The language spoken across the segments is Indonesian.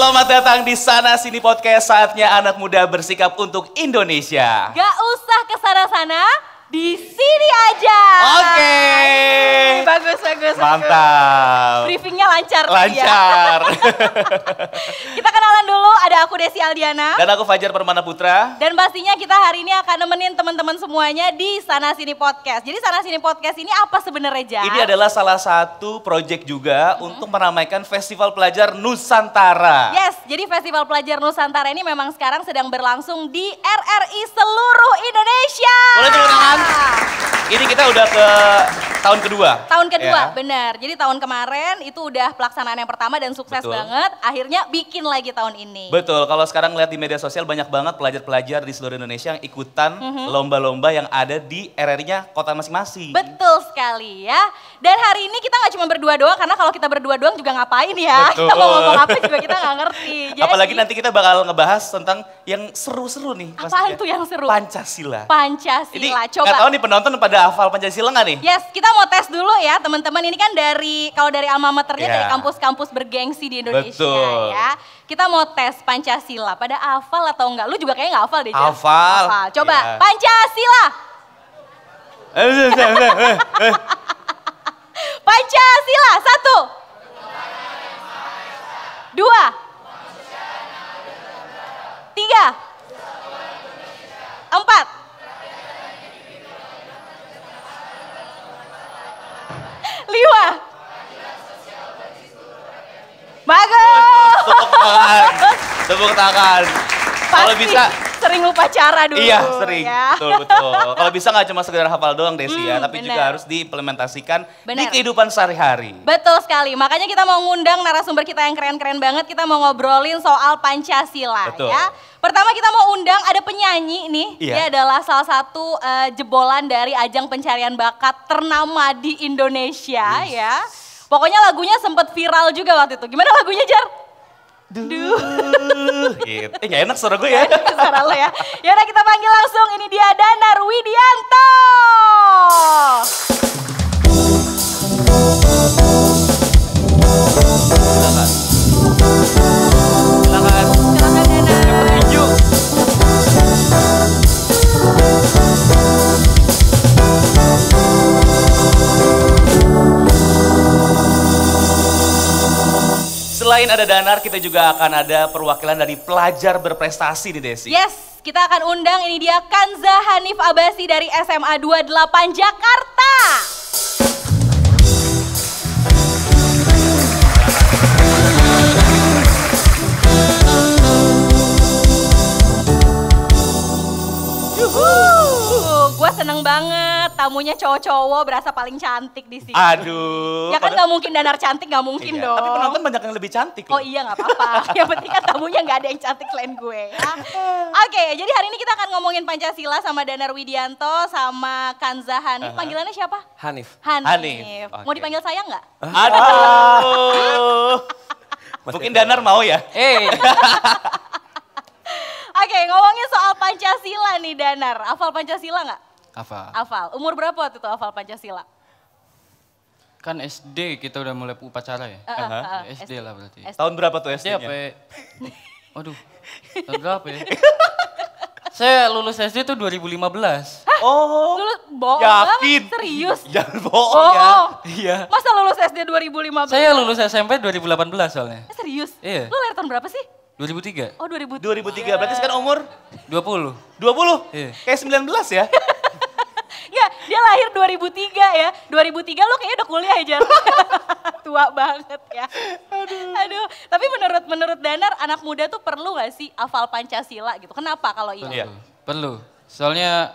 selamat datang di Sana Sini Podcast. Saatnya anak muda bersikap untuk Indonesia. Gak usah kesana-sana, di sini aja. Oke. Bagus. Mantap. Briefingnya lancar. Lancar. Kita kenalan dulu, ada aku Desi Aldiana. Dan aku Fajar Permana Putra. Dan pastinya kita hari ini akan nemenin teman-teman semuanya di Sana Sini Podcast. Jadi Sana Sini Podcast ini apa sebenarnya, Jar? Ini adalah salah satu proyek juga untuk meramaikan Festival Pelajar Nusantara. Yes, jadi Festival Pelajar Nusantara ini memang sekarang sedang berlangsung di RRI seluruh Indonesia. Boleh tepuk tangan? Ini kita udah ke tahun kedua. Tahun kedua, Ya. benar. Jadi tahun kemarin itu udah pelaksanaan yang pertama dan sukses Betul. banget. Akhirnya bikin lagi tahun ini. Betul, kalau sekarang lihat di media sosial banyak banget pelajar-pelajar di seluruh Indonesia yang ikutan lomba-lomba yang ada di RRI-nya kota masing-masing. Betul sekali ya. Dan hari ini kita nggak cuma berdua doang, karena kalau kita berdua doang juga ngapain ya. Betul. Kita mau ngomong apa juga kita nggak ngerti. Jadi, Apalagi nanti kita bakal ngebahas tentang yang seru-seru nih. apaan pastinya. tuh yang seru? Pancasila. Pancasila. Ini Coba. nggak tahu nih penonton pada hafal Pancasila nggak nih? Yes, kita mau tes dulu ya teman-teman. Ini kan kalau dari alma maternya Ya. dari kampus-kampus bergengsi di Indonesia Betul. ya. Kita mau tes Pancasila. Pada hafal atau enggak? Lu juga kayaknya nggak hafal deh, Jar. Hafal. Coba, Ya. Pancasila. Pancasila, 1. 2. 3. 4. 5. Bagus. Tepuk tangan. Kalau Pasti bisa, sering lupa cara dulu. iya sering. Ya. Betul. Kalau bisa nggak cuma sekedar hafal doang Desi ya, tapi juga benar. harus diimplementasikan di Benar. kehidupan sehari-hari. Betul sekali, makanya kita mau ngundang narasumber kita yang keren-keren banget. Kita mau ngobrolin soal Pancasila Betul. ya. Pertama kita mau undang ada penyanyi nih. Iya. Dia adalah salah satu jebolan dari ajang pencarian bakat ternama di Indonesia ya. Pokoknya lagunya sempat viral juga waktu itu. Gimana lagunya, Jar? Gitu. Nggak enak suara gue ya. Suara lo ya. Yaudah kita panggil langsung, ini dia Danar Widianto. Silakan. Silakan. Silakan Danar. Petinju. Selain ada Danar, kita juga akan ada perwakilan dari pelajar berprestasi nih Desi. Yes, kita akan undang, ini dia Kanza Hanif Abasi dari SMA 28 Jakarta. Gue seneng banget, tamunya cowok-cowok berasa paling cantik di sini. Aduh. Ya kan nggak mungkin Danar cantik, nggak mungkin Iya, dong. tapi penonton banyak yang lebih cantik Oh loh. iya nggak apa-apa, yang penting kan tamunya nggak ada yang cantik selain gue ya. Oke, jadi hari ini kita akan ngomongin Pancasila sama Danar Widianto sama Kanza Hanif. Panggilannya siapa? Hanif. Hanif, Mau oke. dipanggil sayang nggak? Aduh. Mungkin Danar mau ya? Oke, ngomongin soal Pancasila nih Danar. Hafal Pancasila nggak? Apa? Hafal. Umur berapa waktu itu hafal Pancasila? Kan SD kita udah mulai upacara ya? SD lah berarti. Tahun berapa tuh SD apa SD-nya? ya? Aduh, tahun berapa ya? Saya lulus SD tuh 2015. Oh, Lulus bohong yakin? banget, serius? Jangan bohong ya. Bohong. Iya. Masa lulus SD 2015? Saya lulus SMP 2018 soalnya. Serius? Iya. Lu lahir tahun berapa sih? 2003. Oh 2000. 2003, berarti sekarang umur 20. 20? Iya. Kayak 19 ya? Enggak, dia lahir 2003 ya. 2003 lu kayaknya udah kuliah aja. Tua banget ya. Aduh. Tapi menurut Danar, anak muda tuh perlu gak sih hafal Pancasila gitu? Kenapa kalau iya? Iya. Perlu. Soalnya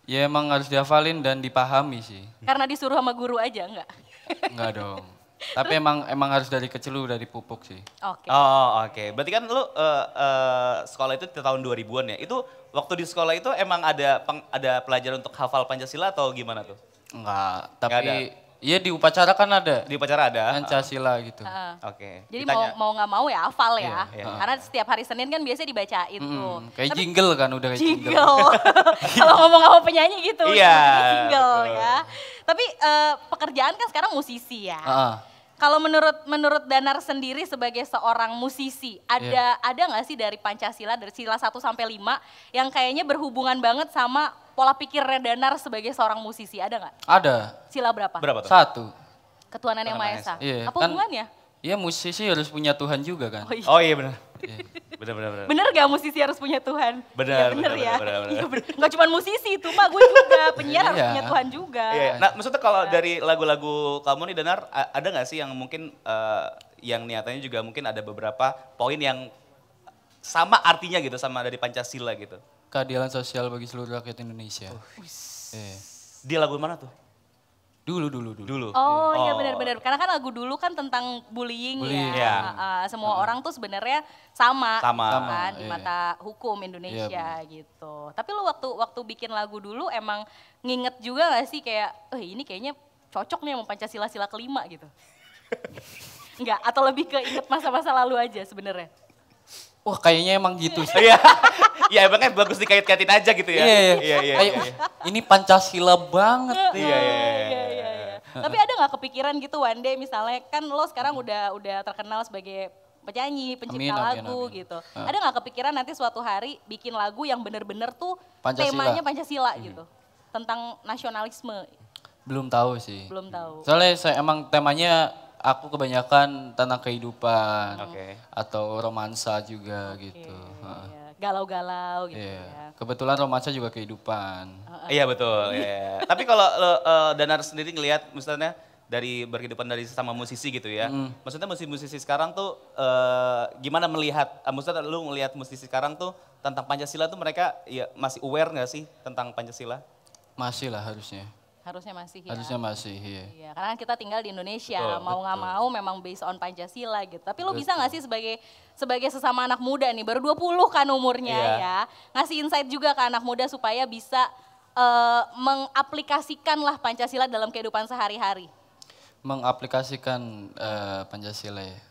ya emang harus dihafalin dan dipahami sih. Karena disuruh sama guru aja enggak? Enggak dong. Tapi emang harus dari kecil udah dipupuk sih. Oke. Oh oke, berarti kan lu sekolah itu di tahun 2000-an ya? Itu waktu di sekolah itu emang ada pelajaran untuk hafal Pancasila atau gimana tuh? Enggak, Nggak ada? tapi iya di upacara kan ada. Di upacara ada? Pancasila gitu. Heeh. Oke. Jadi Ditanya. mau nggak mau ya hafal ya. Iya, iya. Karena setiap hari Senin kan biasanya dibacain tuh. Kayak jingle kan udah kayak jingle. Jingle. Kalau ngomong sama penyanyi gitu. Iya, Jingle betul. ya. Tapi pekerjaan kan sekarang musisi ya. Heeh. kalau menurut Danar sendiri sebagai seorang musisi, ada nggak sih dari Pancasila, dari sila 1 sampai 5 yang kayaknya berhubungan banget sama pola pikirnya Danar sebagai seorang musisi, ada nggak? Ada. Sila berapa? Berapa tuh? 1. Ketuhanan Yang Maha Esa. Iya, Apa kan- hubungannya? Iya musisi harus punya Tuhan juga kan. Oh iya benar. Iya. Benar. Bener gak musisi harus punya Tuhan? Bener, Ya bener bener, ya. bener, bener. Iya bener. Gak cuma musisi itu mah, gue juga penyiar harus Iya. punya Tuhan juga. Iya. Nah maksudnya kalau dari lagu-lagu kamu nih Danar, ada nggak sih yang mungkin yang niatannya juga mungkin ada beberapa poin yang sama artinya gitu sama dari Pancasila gitu? Keadilan sosial bagi seluruh rakyat Indonesia. Iya. Di lagu mana tuh? Dulu. Dulu. Oh iya benar-benar, karena kan lagu dulu kan tentang bullying, Bullying, ya. iya. Semua orang tuh sebenarnya sama, Sama. kan di Iya. mata hukum Indonesia Iya, gitu. Tapi lu waktu bikin lagu dulu emang nginget juga gak sih kayak, ini kayaknya cocok nih sama Pancasila sila kelima gitu. Enggak, atau lebih ke inget masa-masa lalu aja sebenarnya. Wah kayaknya emang gitu sih. Iya. Ya emangnya bagus dikait-kaitin aja gitu ya. Iya. Kayak, ini Pancasila banget nih. Iya. Tapi ada nggak kepikiran gitu one day misalnya kan lo sekarang udah terkenal sebagai penyanyi, pencipta Amin, lagu amin. gitu. Ada nggak kepikiran nanti suatu hari bikin lagu yang bener-bener tuh Pancasila. temanya Pancasila gitu, tentang nasionalisme? Belum tahu sih. Belum tahu. Soalnya saya emang temanya aku kebanyakan tentang kehidupan. Oke. Atau romansa juga Oke, gitu. iya. Galau-galau gitu Iya. ya. Kebetulan romansa juga kehidupan. Iya betul. Iya. Tapi kalau Danar sendiri ngelihat misalnya dari berkehidupan dari sesama musisi gitu ya. Maksudnya musisi-musisi sekarang tuh gimana melihat, maksudnya lu ngelihat musisi sekarang tuh tentang Pancasila tuh mereka ya masih aware nggak sih tentang Pancasila? Masih lah harusnya. Harusnya masih ya. Harusnya masih, iya. Iya, karena kan kita tinggal di Indonesia, Betul, mau nggak mau memang based on Pancasila gitu. Tapi lo bisa nggak sih sebagai sesama anak muda nih, baru 20 kan umurnya Iya. ya, ngasih insight juga ke anak muda supaya bisa mengaplikasikanlah Pancasila dalam kehidupan sehari-hari. Mengaplikasikan Pancasila ya.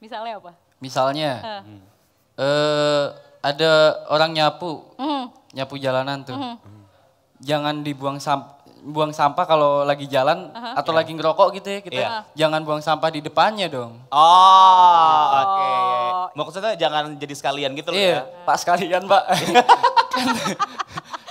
Misalnya apa? Misalnya ada orang nyapu jalanan tuh. Jangan buang sampah kalau lagi jalan atau lagi ngerokok gitu ya kita. Iya. Jangan buang sampah di depannya dong. Oh, oke. Maksudnya jangan jadi sekalian gitu loh ya. Iya, Pak sekalian, Pak.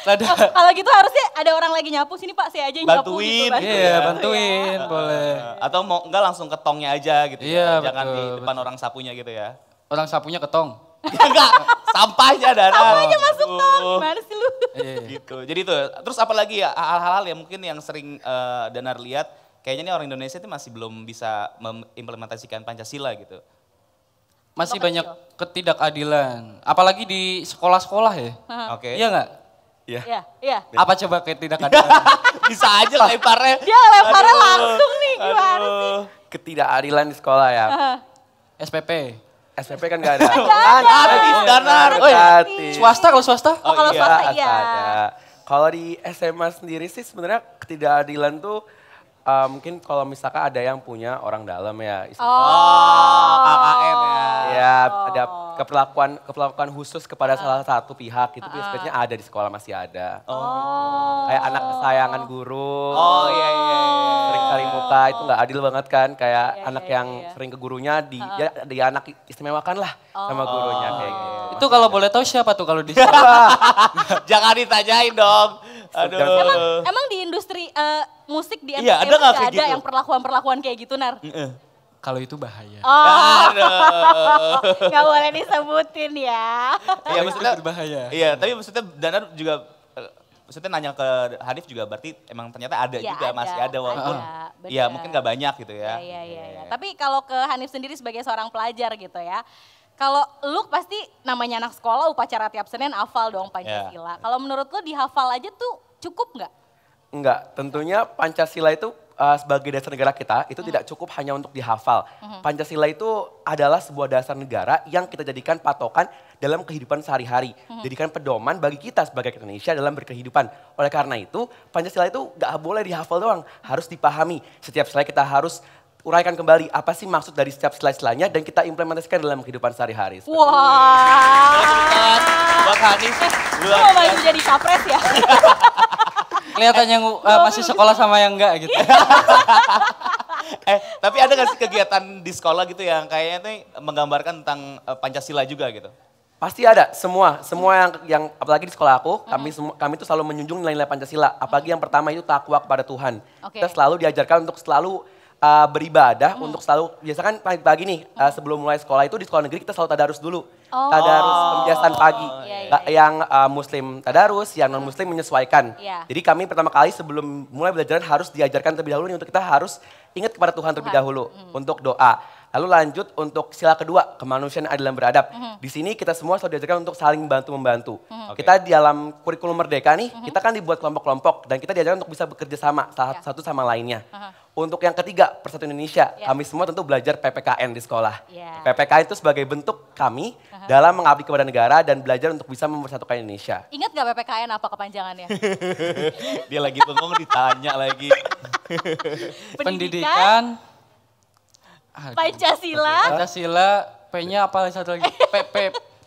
Ada. Kalau gitu harusnya ada orang lagi nyapu, sini Pak saya aja yang nyapu Bantuin. gitu. Iya, bantuin boleh. Atau mau enggak langsung ke tongnya aja gitu Iya, ya. Jangan betul, di depan betul. orang sapunya gitu ya. Orang sapunya ketong. Enggak, sampahnya Danar. Sampahnya masuk tong, gimana sih lu? Iya. Gitu. Jadi itu. Terus apalagi ya hal-hal yang mungkin yang sering Danar lihat, kayaknya nih orang Indonesia itu masih belum bisa mengimplementasikan Pancasila gitu. Masih Contoh banyak ketidakadilan. Apalagi di sekolah-sekolah ya. Oke. Iya nggak? Iya. Iya. Apa coba ketidakadilan? Bisa aja lemparnya. Dia leparnya langsung nih, gimana sih? Ketidakadilan di sekolah ya. SPP. SPP kan gak ada. Gratis, Danar. Oh iya. Gratis. Swasta kalau swasta? Oh, kalau iya. swasta iya. Ada. Kalau di SMA sendiri sih sebenarnya ketidakadilan tuh mungkin kalau misalkan ada yang punya orang dalam ya. Oh, KKN ya. Ya, ada keperlakuan khusus kepada salah satu pihak itu biasanya ada di sekolah masih ada. Oh. Kayak anak kesayangan guru. Oh iya. Sering cari muka itu nggak adil banget kan, kayak Iya, anak iya, yang iya. sering ke gurunya di anak istimewakan lah sama gurunya kayak gitu. Itu kalau boleh tahu siapa tuh kalau di sekolah? Jangan ditanyain dong. Aduh. Emang di industri musik di Iya, ada entertainment nggak nggak kayak ada gitu? yang perlakuan-perlakuan kayak gitu, Nar? Kalau itu bahaya. Oh, Aduh. nggak boleh disebutin ya. Iya maksudnya. Itu berbahaya. Iya, tapi maksudnya Danar juga maksudnya nanya ke Hanif juga berarti emang ternyata ada Ya, juga, masih ada walaupun ada, ya bener. mungkin gak banyak gitu ya. Iya. Tapi kalau ke Hanif sendiri sebagai seorang pelajar gitu ya, kalau lu pasti namanya anak sekolah upacara tiap Senin hafal dong Pancasila. Kalau menurut lu dihafal aja tuh cukup nggak? Enggak, tentunya Pancasila itu sebagai dasar negara kita itu tidak cukup hanya untuk dihafal. Pancasila itu adalah sebuah dasar negara yang kita jadikan patokan dalam kehidupan sehari-hari. Jadikan pedoman bagi kita sebagai Indonesia dalam berkehidupan. Oleh karena itu, Pancasila itu gak boleh dihafal doang, harus dipahami. Setiap slide kita harus uraikan kembali apa sih maksud dari setiap slide-slide-nya dan kita implementasikan dalam kehidupan sehari-hari. Seperti itu. Wah. Buat Hanif, Lu mau maju jadi capres ya? Kelihatan yang masih sekolah sama yang enggak gitu. Tapi ada gak sih kegiatan di sekolah gitu yang kayaknya nih menggambarkan tentang Pancasila juga gitu? Pasti ada, semua yang apalagi di sekolah aku, kami tuh selalu menjunjung nilai-nilai Pancasila. Apalagi yang pertama itu takwa kepada Tuhan. Oke. Kita selalu diajarkan untuk selalu beribadah, untuk selalu, biasa kan pagi-pagi nih, sebelum mulai sekolah itu di sekolah negeri kita selalu tadarus dulu. Oh. Tadarus pembiasaan pagi. Iya. Yang muslim tadarus, yang non muslim menyesuaikan. Iya. Jadi kami pertama kali sebelum mulai belajar harus diajarkan terlebih dahulu nih, untuk kita harus ingat kepada Tuhan terlebih dahulu untuk doa. Lalu lanjut untuk sila kedua, kemanusiaan adil dan beradab. Di sini kita semua selalu diajarkan untuk saling bantu-membantu. Kita di dalam kurikulum Merdeka nih, kita kan dibuat kelompok-kelompok dan kita diajarkan untuk bisa bekerja sama satu sama lainnya. Untuk yang ketiga, Persatuan Indonesia, kami semua tentu belajar PPKN di sekolah. PPKN itu sebagai bentuk kami dalam mengabdi kepada negara dan belajar untuk bisa mempersatukan Indonesia. Ingat gak PPKN apa kepanjangannya? Dia lagi bengong ditanya lagi. Pendidikan, Pancasila. Pancasila, P-nya apa satu lagi?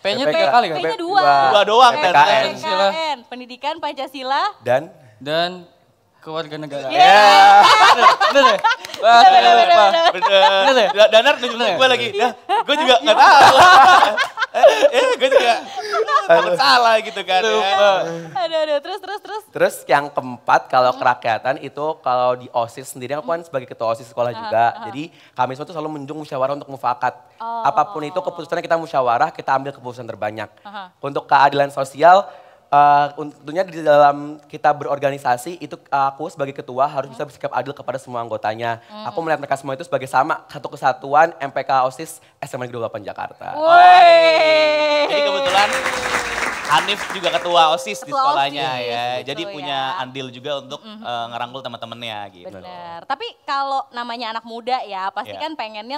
P-nya PPK. 3 kali kan? P-nya Dua. 2. Dua doang kan? PPKN. PPKN, Pendidikan Pancasila. Dan kewarganegaraan. Yeah. Bener ya? Bener. Danar nunjuk gue lagi. Gue juga gak tahu. Gue juga takut salah gitu kan. Aduh, terus. terus yang keempat, kalau kerakyatan itu kalau di OSIS sendiri, aku kan sebagai ketua OSIS sekolah juga. Jadi kami semua tuh selalu menjunjung musyawarah untuk mufakat. Apapun itu keputusannya kita musyawarah, kita ambil keputusan terbanyak. Untuk keadilan sosial, tentunya di dalam kita berorganisasi itu aku sebagai ketua harus bisa bersikap adil kepada semua anggotanya. Aku melihat mereka semua itu sebagai sama, satu kesatuan MPK OSIS SMA Negeri 28 Jakarta. Woi. Jadi kebetulan Hanif juga ketua OSIS di Ketua sekolahnya OSIS, ya. gitu Jadi punya ya. andil juga untuk ngerangkul teman-temannya gitu. Bener. Tapi kalau namanya anak muda ya, pasti Iya. kan pengennya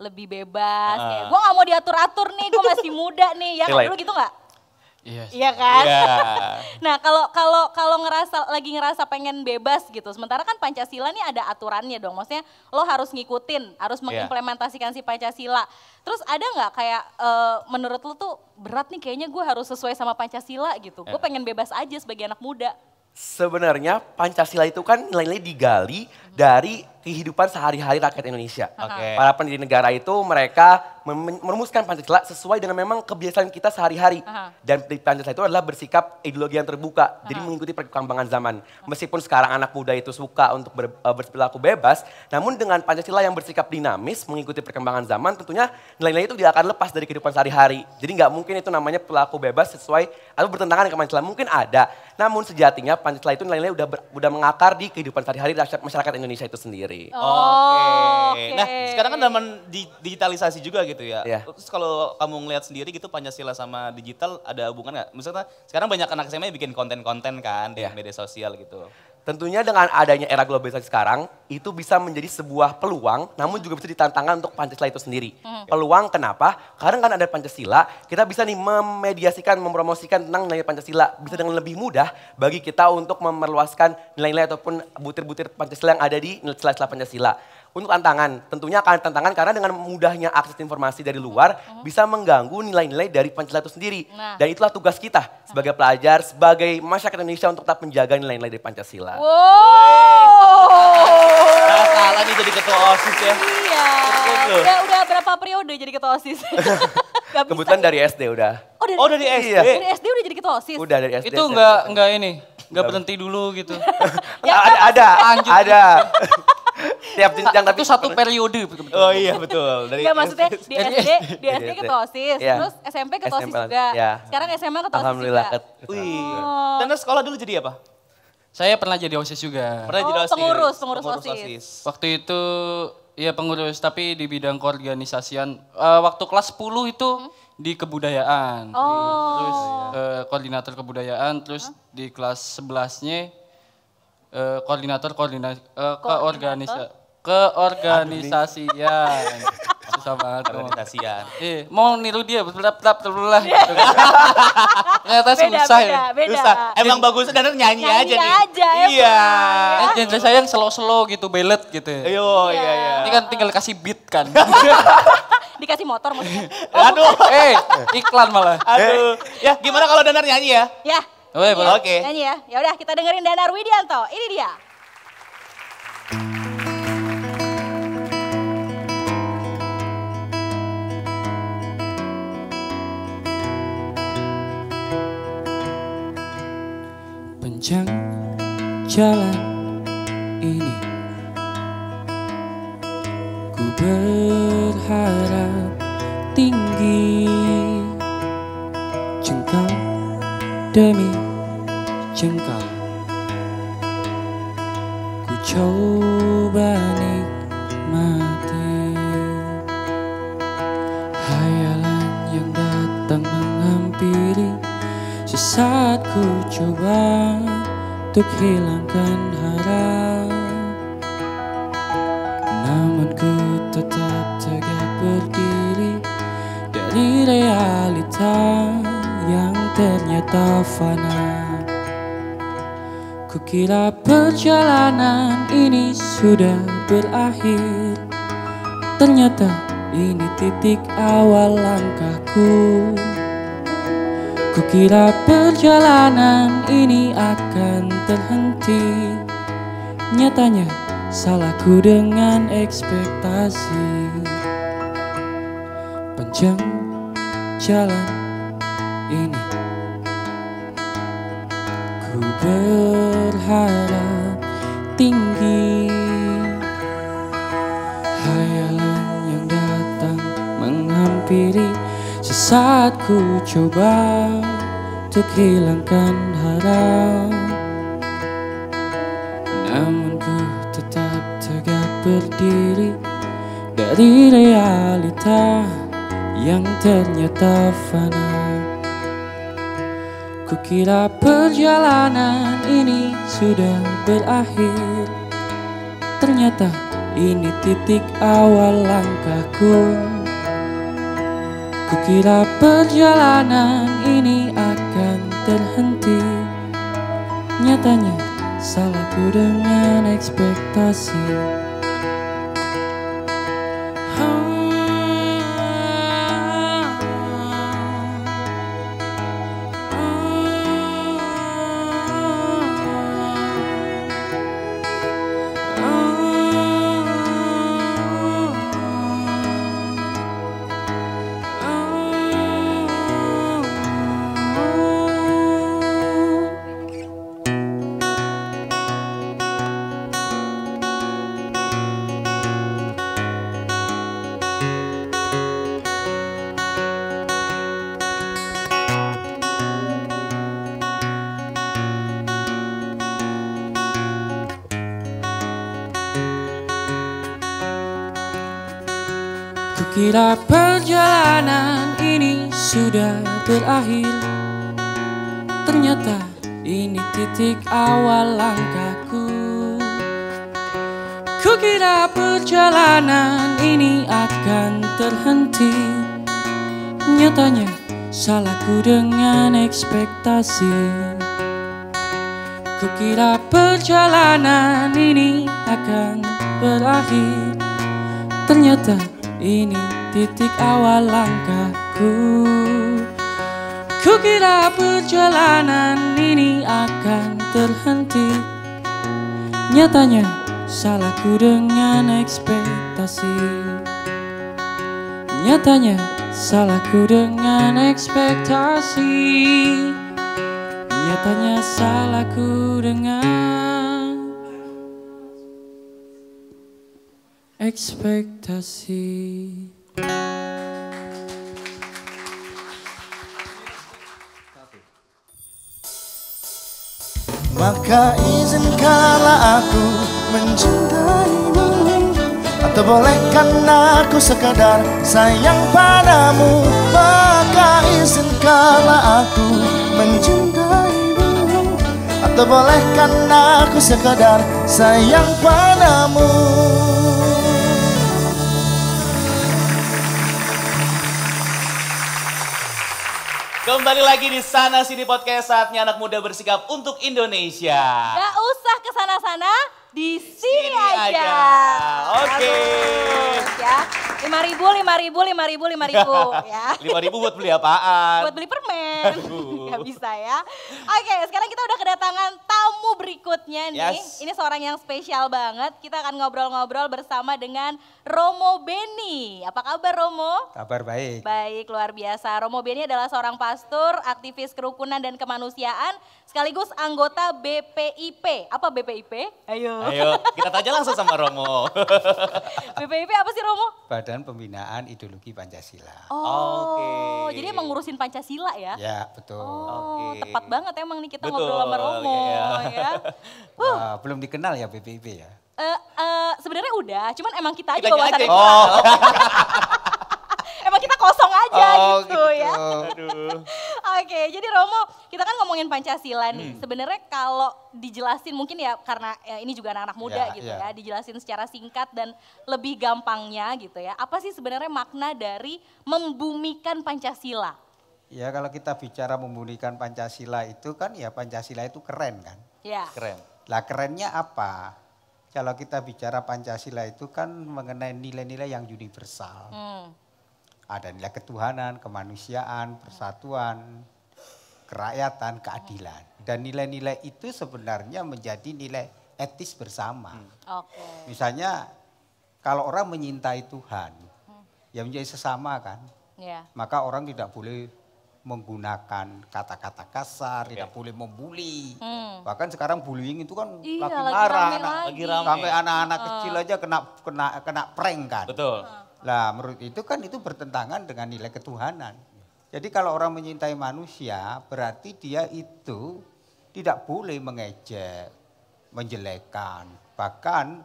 lebih bebas. Kayak gue gak mau diatur-atur nih, gue masih muda nih. Ya nggak, Relate. dulu gitu nggak? Iya. Iya kan? Iya. Nah kalau ngerasa pengen bebas gitu, sementara kan Pancasila nih ada aturannya dong. Maksudnya lo harus ngikutin, harus mengimplementasikan si Pancasila. Terus ada nggak kayak menurut lo tuh berat nih kayaknya gue harus sesuai sama Pancasila gitu. Gue pengen bebas aja sebagai anak muda. Sebenarnya Pancasila itu kan nilai-nilai digali dari kehidupan sehari-hari rakyat Indonesia. Oke. Para pendiri negara itu mereka merumuskan Pancasila sesuai dengan memang kebiasaan kita sehari-hari. Dan di Pancasila itu adalah bersikap ideologi yang terbuka, jadi mengikuti perkembangan zaman. Meskipun sekarang anak muda itu suka untuk berperilaku bebas, namun dengan Pancasila yang bersikap dinamis, mengikuti perkembangan zaman, tentunya nilai-nilai itu tidak akan lepas dari kehidupan sehari-hari. Jadi nggak mungkin itu namanya perilaku bebas sesuai atau bertentangan dengan Pancasila. Mungkin ada, namun sejatinya Pancasila itu nilai-nilai udah mengakar di kehidupan sehari-hari masyarakat Indonesia itu sendiri. Oke. Nah, sekarang kan zaman digitalisasi juga gitu ya. Iya. Terus kalau kamu ngelihat sendiri gitu Pancasila sama digital ada hubungan nggak? Misalnya sekarang banyak anak SMA bikin konten-konten kan di media sosial gitu. Tentunya dengan adanya era globalisasi sekarang, itu bisa menjadi sebuah peluang, namun juga bisa ditantangkan untuk Pancasila itu sendiri. Peluang kenapa? Karena kan ada Pancasila, kita bisa nih memediasikan, mempromosikan tentang nilai Pancasila. Bisa dengan lebih mudah bagi kita untuk memerluaskan nilai-nilai ataupun butir-butir Pancasila yang ada di sela-sela Pancasila. Untuk tantangan, tentunya akan tantangan karena dengan mudahnya akses informasi dari luar bisa mengganggu nilai-nilai dari Pancasila itu sendiri. Dan itulah tugas kita sebagai pelajar, sebagai masyarakat Indonesia untuk tetap menjaga nilai-nilai dari Pancasila. Wow. Nah, salah nih jadi ketua OSIS ya. Iya. Betul. Udah berapa periode jadi ketua OSIS? Gak bisa. Kebetulan dari SD udah. Oh dari SD. Iya. Dari SD udah jadi ketua OSIS? Udah dari SD. Itu enggak ini, enggak berhenti dulu gitu. Ada. Tiap jenjang tapi Itu satu periode. Oh iya betul. Dari Enggak, maksudnya di SD ketua OSIS, Iya. terus SMP ketua OSIS SMP, juga. iya. Sekarang SMA ketua OSIS Alhamdulillah. juga. Wih. Dan sekolah dulu jadi apa? Saya pernah jadi OSIS juga. Pernah jadi OSIS. pengurus OSIS. Waktu itu ya pengurus tapi di bidang keorganisasian. Waktu kelas 10 itu di kebudayaan. Terus koordinator kebudayaan, terus di kelas 11-nya keorganisasian. Susah banget. Organisasian. Mau niru dia, lah. Ternyata susah ya. Beda. Susah. Emang bagusnya Danar nyanyi aja nih. aja, Iya. Genre saya yang slow-slow gitu, ballet gitu. Ayo, iya. Ini kan tinggal kasih beat kan. Dikasih motor maksudnya. Aduh. Iklan malah. Aduh. Ya gimana kalau Danar nyanyi ya? Ya. Boleh. Oke. Nyanyi ya. Ya udah kita dengerin Danar Widianto. Ini dia. jalan ini. Ku berharap tinggi, jengkal demi jengkal. Ku coba nikmati hayalan yang datang menghampiri. Sesaat ku coba untuk hilangkan harap, namun ku tetap tegak berdiri dari realita yang ternyata fana. Kukira perjalanan ini sudah berakhir, ternyata ini titik awal langkahku. Kukira perjalanan ini akan terhenti, nyatanya salahku dengan ekspektasi. Panjang jalan ini, ku berharap tinggi, hayalan yang datang menghampiri. Sesaat ku coba untuk hilangkan harap, namun ku tetap tegak berdiri dari realita yang ternyata fana. Kukira perjalanan ini sudah berakhir, ternyata ini titik awal langkahku. Kukira perjalanan ini akan terhenti, nyatanya salahku dengan ekspektasi. Kukira perjalanan ini sudah berakhir, ternyata ini titik awal langkahku. Kukira perjalanan ini akan terhenti, nyatanya salahku dengan ekspektasi. Kukira perjalanan ini akan berakhir, ternyata ini titik awal langkahku. Kukira perjalanan ini akan terhenti, nyatanya salahku dengan ekspektasi. Nyatanya salahku dengan ekspektasi. Nyatanya salahku dengan ekspektasi. Maka izinkanlah aku mencintaimu, atau bolehkan aku sekadar sayang padamu. Maka izinkanlah aku mencintaimu, atau bolehkan aku sekadar sayang padamu. Kembali lagi di Sana Sini Podcast, saatnya anak muda bersikap untuk Indonesia. Gak usah kesana-sana, di sini aja. Oke. Ya. 5.000 ya. 5.000 buat beli apaan? Buat beli permen. Gak bisa ya. Oke, sekarang kita udah kedatangan tamu berikutnya nih. Yes. Ini seorang yang spesial banget. Kita akan ngobrol-ngobrol bersama dengan Romo Beni. Apa kabar Romo? Kabar baik. Baik, luar biasa. Romo Beni adalah seorang pastor, aktivis kerukunan dan kemanusiaan, sekaligus anggota BPIP. Apa BPIP? Ayo. Ayo, kita tanya langsung sama Romo. BPIP apa sih Romo? Badan Pembinaan Ideologi Pancasila. Oh, Oke. jadi emang ngurusin Pancasila ya? Ya, betul. Oh, Oke. tepat banget emang nih kita Betul, ngobrol sama Romo iya. ya. Wah, belum dikenal ya BPIP ya? Sebenarnya udah, cuman emang kita aja Kitanya bawasannya aja. kurang. Emang kita kosong aja Oh, gitu ya. Aduh. Oke, jadi Romo, kita kan ngomongin Pancasila nih. Sebenarnya kalau dijelasin mungkin ya karena ini juga anak-anak muda Ya, gitu ya. ya, dijelasin secara singkat dan lebih gampangnya gitu ya. Apa sih sebenarnya makna dari membumikan Pancasila? Ya kalau kita bicara membumikan Pancasila itu kan ya Pancasila itu keren kan. Ya. Keren. Lah kerennya apa? Kalau kita bicara Pancasila itu kan mengenai nilai-nilai yang universal. Ada nilai ketuhanan, kemanusiaan, persatuan, kerakyatan, keadilan. Dan nilai-nilai itu sebenarnya menjadi nilai etis bersama. Oke. Misalnya kalau orang menyintai Tuhan, ya menjadi sesama kan. Ya. Maka orang tidak boleh menggunakan kata-kata kasar, tidak boleh membuli. Bahkan sekarang bullying itu kan Iya, lagi lagi marah, rame lagi. Lagi rame. sampai anak-anak kecil aja kena prank kan. Betul. Lah menurut itu kan itu bertentangan dengan nilai ketuhanan. Jadi kalau orang menyintai manusia berarti dia itu tidak boleh mengejek, menjelekkan, bahkan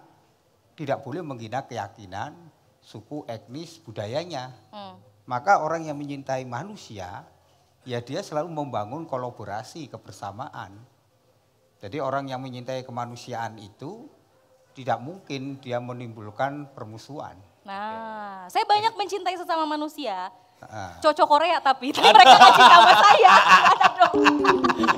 tidak boleh menghina keyakinan, suku, etnis, budayanya. Maka orang yang menyintai manusia, ya dia selalu membangun kolaborasi, kebersamaan. Jadi orang yang menyintai kemanusiaan itu tidak mungkin dia menimbulkan permusuhan. Nah, saya banyak mencintai sesama manusia. Heeh. Cocok Korea tapi mereka gak cinta sama saya. Gimana dong?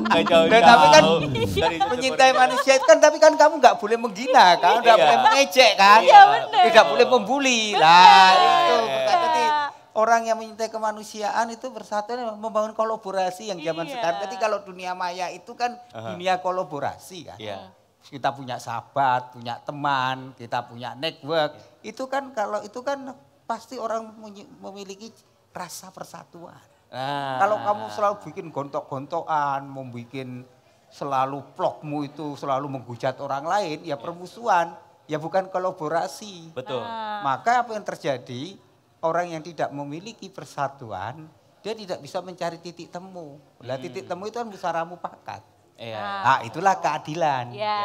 Gak jauh-jauh. Dan tapi kan dari mencintai manusia itu kan tapi kan kamu nggak boleh menghina kan, nggak Iya. boleh mengejek kan, Iya, bener. tidak boleh membuli. Bener. Lah itu bukan. Iya. Jadi orang yang mencintai kemanusiaan itu bersatu membangun kolaborasi yang zaman Iya. sekarang. Jadi kalau dunia maya itu kan dunia kolaborasi kan. Iya. Kita punya sahabat, punya teman, kita punya network. Itu kan kalau itu kan pasti orang memiliki rasa persatuan. Nah. Kalau kamu selalu bikin gontok-gontokan, membuat selalu vlogmu itu selalu menghujat orang lain, ya permusuhan, ya bukan kolaborasi. Betul. Maka apa yang terjadi? Orang yang tidak memiliki persatuan, dia tidak bisa mencari titik temu. Lah titik temu itu kan musyawarah mufakat. Iya. Nah, itulah keadilan. Ya,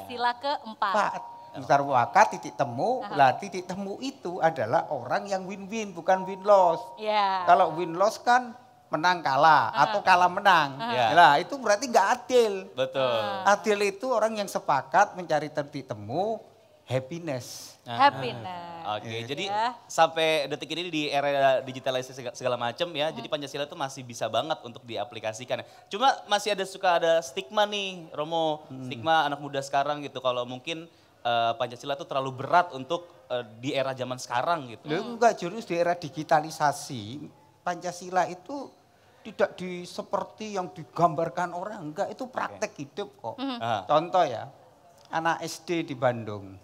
sila keempat. Pak, musyawarah mufakat titik temu, lah titik temu itu adalah orang yang win-win bukan win-loss. Ya. Kalau win-loss kan menang kalah atau kalah menang. Ya. Nah itu berarti nggak adil. Betul. Adil itu orang yang sepakat mencari titik temu happiness. Happiness. Oke, jadi Ya. sampai detik ini di era digitalisasi segala macam ya, jadi Pancasila itu masih bisa banget untuk diaplikasikan. Cuma masih suka ada stigma nih, Romo, stigma anak muda sekarang gitu. Kalau mungkin Pancasila itu terlalu berat untuk di era zaman sekarang gitu. Loh, enggak, justru di era digitalisasi Pancasila itu tidak seperti yang digambarkan orang, enggak, itu praktek hidup kok. Contoh ya, anak SD di Bandung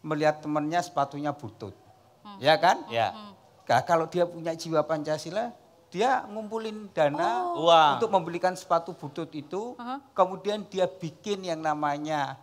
melihat temannya sepatunya butut, ya kan? Ya. Nah, kalau dia punya jiwa Pancasila, dia ngumpulin dana Uang. untuk membelikan sepatu butut itu, kemudian dia bikin yang namanya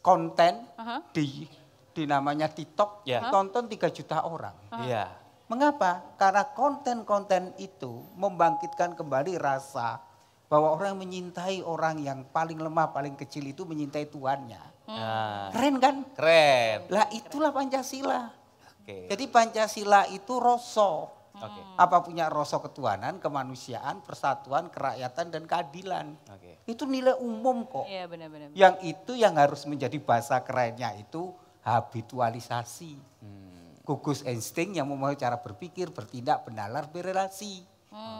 konten di namanya TikTok, Ya. tonton 3 juta orang. Iya. Mengapa? Karena konten-konten itu membangkitkan kembali rasa bahwa orang menyintai orang yang paling lemah, paling kecil itu menyintai Tuhannya. Nah, Keren kan? keren. Lah itulah Pancasila. Oke. Jadi Pancasila itu rasa. Oke. Apa punya rasa ketuhanan, kemanusiaan, persatuan, kerakyatan, dan keadilan. Oke. Itu nilai umum kok. Iya benar-benar. Yang itu yang harus menjadi bahasa kerennya itu habitualisasi. Gugus insting yang memahami cara berpikir, bertindak, bernalar, berrelasi.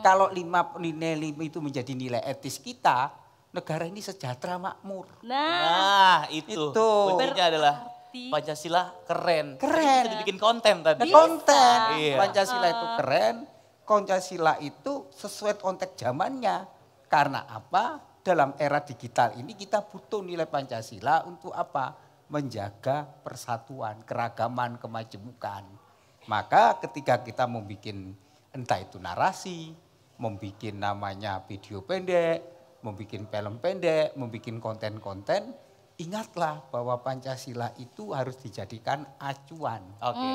Kalau nilai 5 itu menjadi nilai etis kita, negara ini sejahtera makmur. Nah, Nah, itu. Itu. Kuncinya adalah Pasti. Pancasila keren. Keren. Tapi bisa dibikin konten tadi. Konten. Iya. Pancasila itu keren, Pancasila itu sesuai konteks zamannya. Karena apa? Dalam era digital ini kita butuh nilai Pancasila untuk apa? Menjaga persatuan, keragaman, kemajemukan. Maka ketika kita membuat entah itu narasi, membuat namanya video pendek, membuat film pendek, membuat konten-konten, ingatlah bahwa Pancasila itu harus dijadikan acuan. Oke.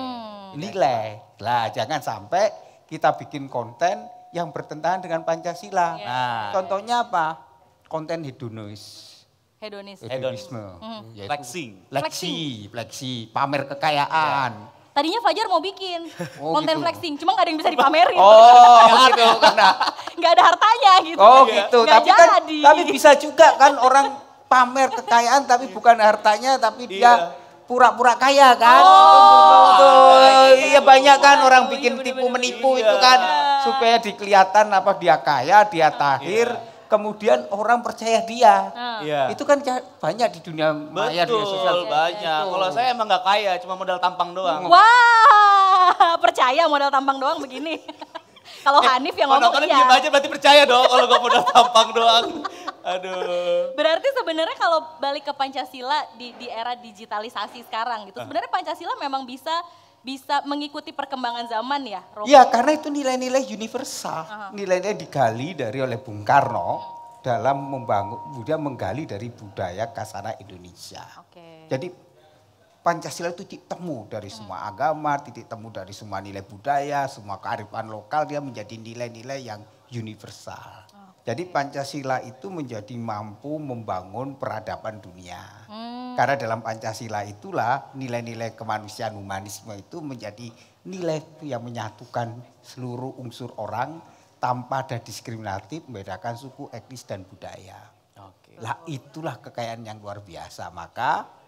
Nilai. Lah jangan sampai kita bikin konten yang bertentangan dengan Pancasila. Nah. Contohnya apa? Konten hedonis. Hedonisme. Yaitu Flexing, pamer kekayaan. Tadinya Fajar mau bikin konten gitu. flexing, cuma gak ada yang bisa dipamerin. Gitu karena. Gak ada hartanya gitu. Gitu. Nggak jadi. Tapi bisa juga kan orang pamer kekayaan tapi bukan hartanya tapi dia pura-pura kaya kan. Iya banyak kan orang bikin tipu menipu itu kan supaya dikelihatan apa dia kaya, dia tahir, kemudian orang percaya dia. Iya. Itu kan banyak di dunia maya, dunia sosial. Betul, banyak. Kalau saya emang nggak kaya, cuma modal tampang doang. Wah, percaya modal tampang doang begini. Kalau Hanif yang ngomong Nontonnya iya. diem aja berarti percaya dong kalau gue modal tampang doang. Aduh. Berarti sebenarnya kalau balik ke Pancasila di era digitalisasi sekarang gitu, sebenarnya Pancasila memang bisa mengikuti perkembangan zaman ya, Romo? Iya, karena itu nilai-nilai universal. Nilai-nilai digali oleh Bung Karno dalam menggali dari budaya Kasana Indonesia. Oke. Jadi Pancasila itu titik temu dari semua agama, titik temu dari semua nilai budaya, semua kearifan lokal, dia menjadi nilai-nilai yang universal. Jadi Pancasila itu menjadi mampu membangun peradaban dunia. Karena dalam Pancasila itulah nilai-nilai kemanusiaan humanisme itu menjadi nilai yang menyatukan seluruh unsur orang tanpa ada diskriminatif, membedakan suku, etnis dan budaya. Lah itulah kekayaan yang luar biasa. Maka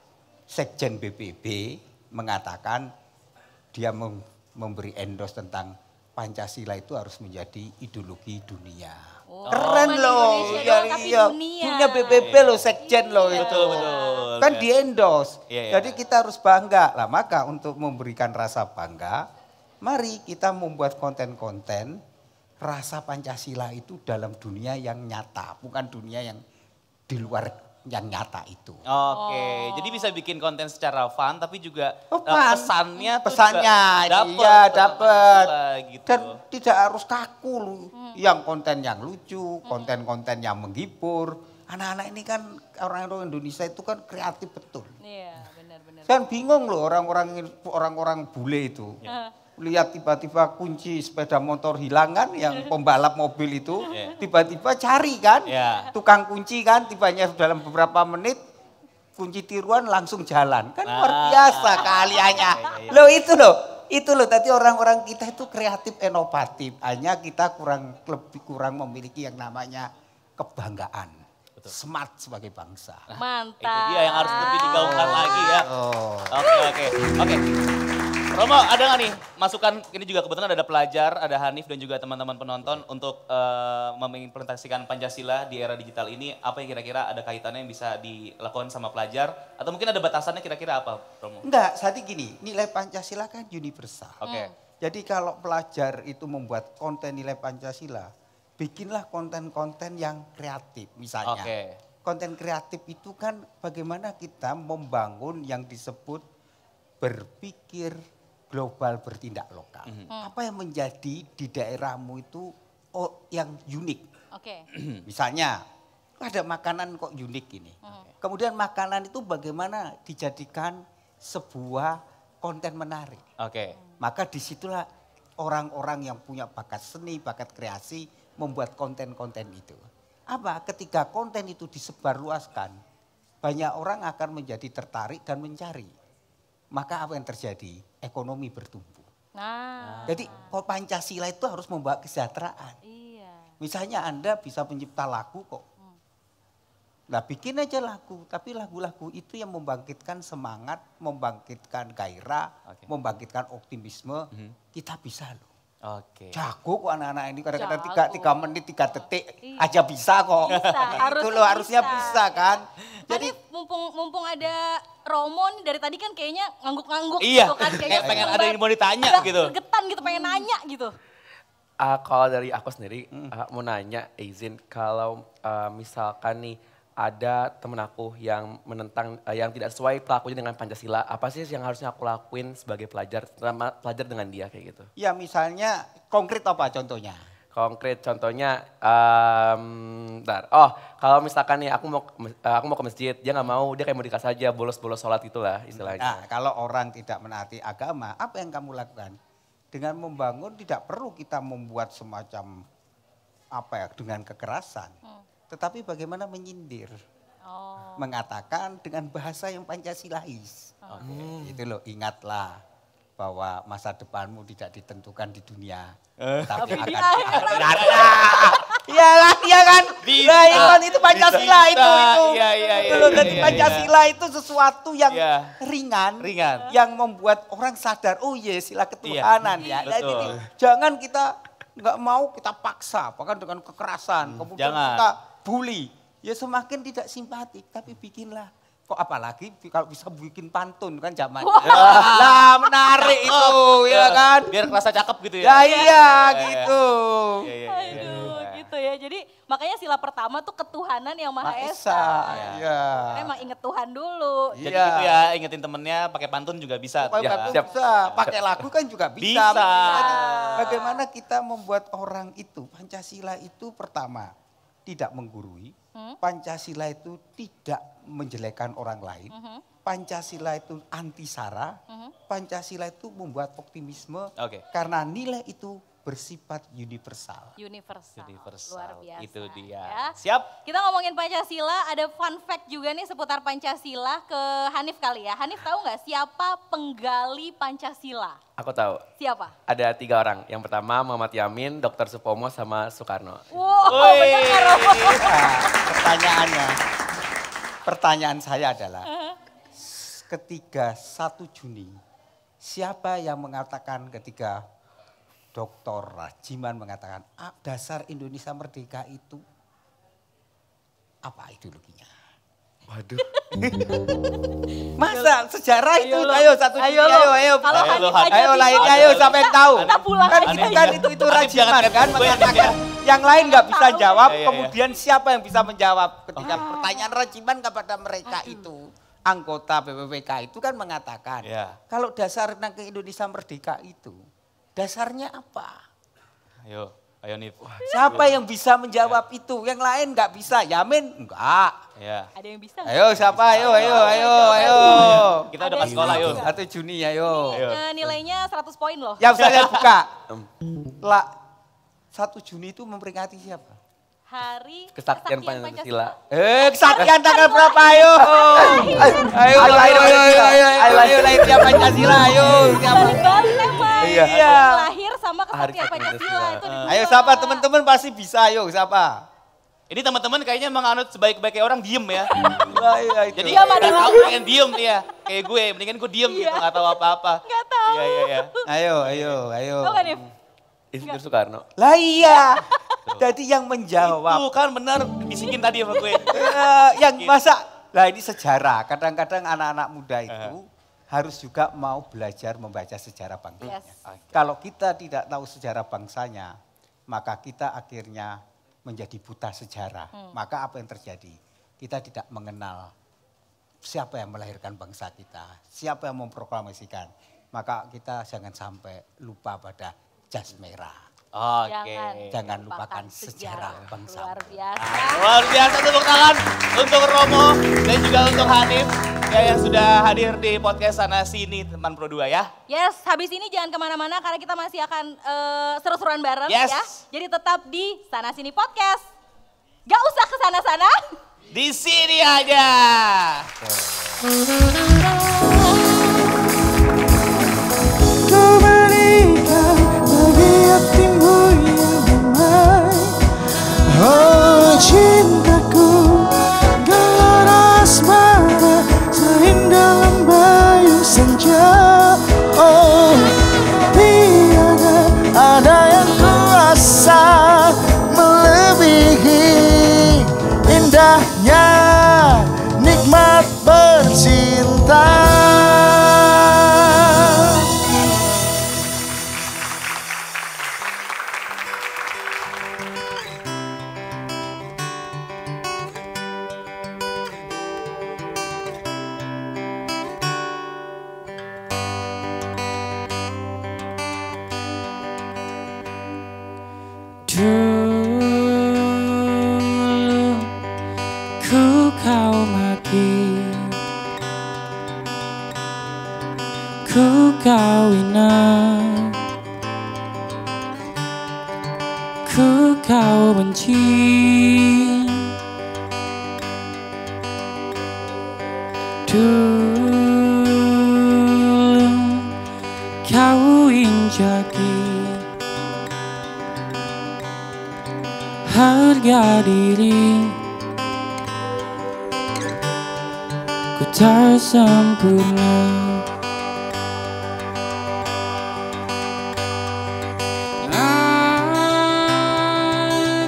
Sekjen BPB mengatakan dia memberi endorse tentang Pancasila itu harus menjadi ideologi dunia. Keren loh, iya. punya BPB loh, Sekjen loh itu. Betul. Kan di endorse. Iya. Jadi kita harus bangga. Lah maka untuk memberikan rasa bangga, mari kita membuat konten-konten rasa Pancasila itu dalam dunia yang nyata, bukan dunia yang di luar yang nyata itu. Oke, jadi bisa bikin konten secara fun tapi juga Pesannya dapet. iya dapat. Gitu. Dan tidak harus kaku yang konten yang lucu, konten-konten yang menghibur. Anak-anak ini kan orang-orang Indonesia itu kan kreatif betul. Iya, benar-benar. Kan bingung loh orang-orang bule itu. Lihat tiba-tiba kunci sepeda motor hilang kan, yang pembalap mobil itu tiba-tiba cari kan, tukang kunci kan, tibanya dalam beberapa menit kunci tiruan langsung jalan kan, luar biasa keahliannya. Loh itu loh tadi orang-orang kita itu kreatif inovatif, hanya kita lebih kurang memiliki yang namanya kebanggaan, smart sebagai bangsa. Mantap. Itu dia yang harus lebih digaungkan lagi ya. Oke. Romo, ada nggak nih masukan, ini juga kebetulan ada pelajar, ada Hanif dan juga teman-teman penonton untuk mengimplementasikan Pancasila di era digital ini, apa yang kira-kira ada kaitannya yang bisa dilakukan sama pelajar? Atau mungkin ada batasannya kira-kira apa, Romo? Enggak, saat gini, nilai Pancasila kan universal. Oke. Jadi kalau pelajar itu membuat konten nilai Pancasila, bikinlah konten-konten yang kreatif misalnya. Konten kreatif itu kan bagaimana kita membangun yang disebut berpikir global bertindak lokal. Apa yang menjadi di daerahmu itu yang unik. Misalnya ada makanan kok unik ini. Kemudian makanan itu bagaimana dijadikan sebuah konten menarik. Maka disitulah orang-orang yang punya bakat seni, bakat kreasi membuat konten-konten itu. Apa? Ketika konten itu disebarluaskan, banyak orang akan menjadi tertarik dan mencari. Maka apa yang terjadi? Ekonomi bertumbuh. Jadi Pancasila itu harus membawa kesejahteraan. Misalnya Anda bisa mencipta lagu kok. Nah bikin aja lagu, tapi lagu-lagu itu yang membangkitkan semangat, membangkitkan gairah, membangkitkan optimisme, kita bisa loh. Jago kok anak-anak ini kadang-kadang 3 menit 3 detik aja bisa kok. Bisa, itu loh harusnya bisa kan. Jadi mumpung ada Romo nih dari tadi kan kayaknya ngangguk-ngangguk Iya, gitu kan. kayak pengen ada yang mau ditanya Udah gitu. Gregetan gitu, pengen nanya gitu. Kalau dari aku sendiri mau nanya izin kalau misalkan nih ada temen aku yang menentang yang tidak sesuai pelakunya dengan Pancasila, apa sih yang harusnya aku lakuin sebagai pelajar, terutama pelajar dengan dia kayak gitu? Ya misalnya konkret apa contohnya? Konkret contohnya, bentar. Oh, kalau misalkan nih aku mau ke masjid, dia nggak mau, dia kayak mau dikasih aja bolos-bolos sholat itulah istilahnya. Nah, kalau orang tidak menaati agama, apa yang kamu lakukan? Dengan membangun tidak perlu kita membuat semacam apa ya dengan kekerasan. Tetapi bagaimana menyindir. Mengatakan dengan bahasa yang Pancasilais. Itu loh, ingatlah bahwa masa depanmu tidak ditentukan di dunia. Tapi di akan akhirat. Iyalah, iya kan? Nah, itu Pancasila itu. Iya. Itu loh, jadi Pancasila itu sesuatu yang Iya. ringan, Ringan. yang membuat orang sadar, oh iya sila ketuhanan ya. Nah, betul. jadi jangan kita nggak mau kita paksa, bahkan dengan kekerasan, kemudian jangan. kita bully. Ya semakin tidak simpatik, tapi bikinlah. Kok apalagi kalau bisa bikin pantun kan zaman. Lah menarik itu ya kan. Biar kerasa cakep gitu ya. Ya iya gitu. Iya. Aduh gitu ya. Jadi makanya sila pertama tuh ketuhanan yang Maha Esa. Iya. Karena emang inget Tuhan dulu. Jadi Iya. gitu ya, ingetin temennya pakai pantun juga bisa. Pakai Ya. pantun siap. bisa, pakai lagu kan juga bisa. Bisa. Bagaimana kita membuat orang itu, Pancasila itu pertama tidak menggurui, Pancasila itu tidak menjelekkan orang lain, Pancasila itu anti sara, Pancasila itu membuat optimisme Oke. karena nilai itu bersifat universal. Universal. Universal. Luar biasa. Itu dia. ya. Siap? Kita ngomongin Pancasila, ada fun fact juga nih seputar Pancasila ke Hanif kali ya. Hanif tahu nggak siapa penggali Pancasila? Aku tahu, Siapa? ada 3 orang. Yang pertama Muhammad Yamin, Dr. Supomo, sama Soekarno. Wow, bener nggak, Romo? Nah, pertanyaan saya adalah ketika 1 Juni, siapa yang mengatakan ketika Dr. Rajiman mengatakan dasar Indonesia merdeka itu apa ideologinya? Waduh. Masa sejarah itu? Ayo lo. Ayo 1 Juni, Ayo lo. ayo. Kalau Ayo lo, Hanif aja Ayo lain, bingung. ayo siapa yang tahu? Kita pulang Kan aja. itu kan itu Hanif Rajiman jangan kan gue yang mengatakan mikir. yang lain nggak bisa Tahu. jawab, Iya, iya. kemudian siapa yang bisa menjawab ketika pertanyaan Rajiman kepada mereka itu. Anggota BPPK itu kan mengatakan, Iya. kalau dasar ke Indonesia merdeka itu, dasarnya apa? Ayo Nif. Siapa yang bisa menjawab itu? Yang lain nggak bisa. Yamin enggak. Ya. Ada yang bisa nggak? Ayo siapa? Ayo. Kita udah pas sekolah yuk. 1 Juni ayo. Nilainya 100 poin loh. Yang saya buka. Lah 1 Juni itu memperingati siapa? Hari Kesaktian Pancasila. Kesaktian tanggal berapa? Ayo. Ayo lahirnya Pancasila. Ayo. Balik-balik emang. Iya. Lahir sama Hari kesaktian Pancasila itu di Ayo siapa teman-teman pasti bisa. Ayo siapa? Ini teman-teman kayaknya menganut sebaik-baiknya orang diem ya. Iya itu. Jadi Diam, nggak ada tahu dulu. pengen diem ya. Kayak gue, mendingan gue diem gitu, nggak tahu apa-apa. Nggak tahu. Iya. Ayo. Tahu nggak Nif? Insinyur Soekarno. Lah iya. Jadi yang menjawab. Tuh kan bener, bisikin tadi sama gue. Yang masa, lah ini sejarah. Kadang-kadang anak-anak muda itu harus juga mau belajar membaca sejarah bangsanya. Yes. Kalau kita tidak tahu sejarah bangsanya, maka kita akhirnya menjadi buta sejarah. Maka apa yang terjadi? Kita tidak mengenal siapa yang melahirkan bangsa kita, siapa yang memproklamasikan. Maka kita jangan sampai lupa pada jas merah. Oke. Jangan lupakan sejarah bangsa. Luar biasa. Luar biasa, tepuk tangan untuk Romo dan juga untuk Hanif ya, yang sudah hadir di podcast Sana Sini Teman Pro 2 ya. Yes, habis ini jangan kemana-mana karena kita masih akan seru-seruan bareng Yes. ya. Jadi tetap di Sana Sini Podcast. Gak usah ke sana-sana. Di sini aja. Kau berikan bagi hatimu yang damai. Oh cintaku, gelar asmara seindah lembayu senja. Oh tiada ada yang kuasa melebihi indahnya nikmat bercinta. Dulu ku kau maki, ku kau hina, ku kau benci. Dulu kau injaki harga diri, ku tak sempurna.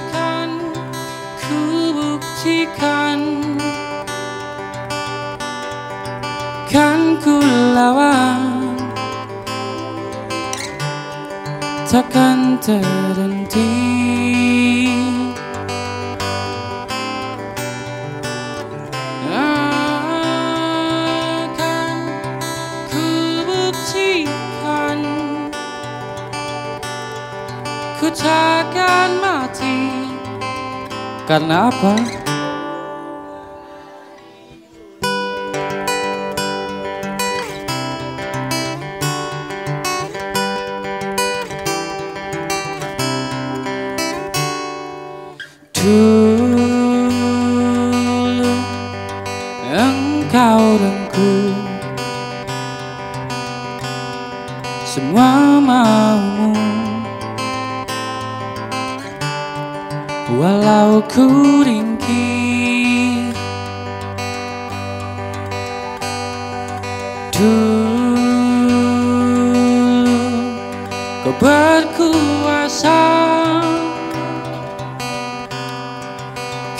Akan ku buktikan, kan ku lawan, takkan terhenti. Akan ku buktikan, ku takkan mati. Karena apa? Dulu engkau dan ku semua maumu, walau ku ringkih. Dulu kau berkuasa,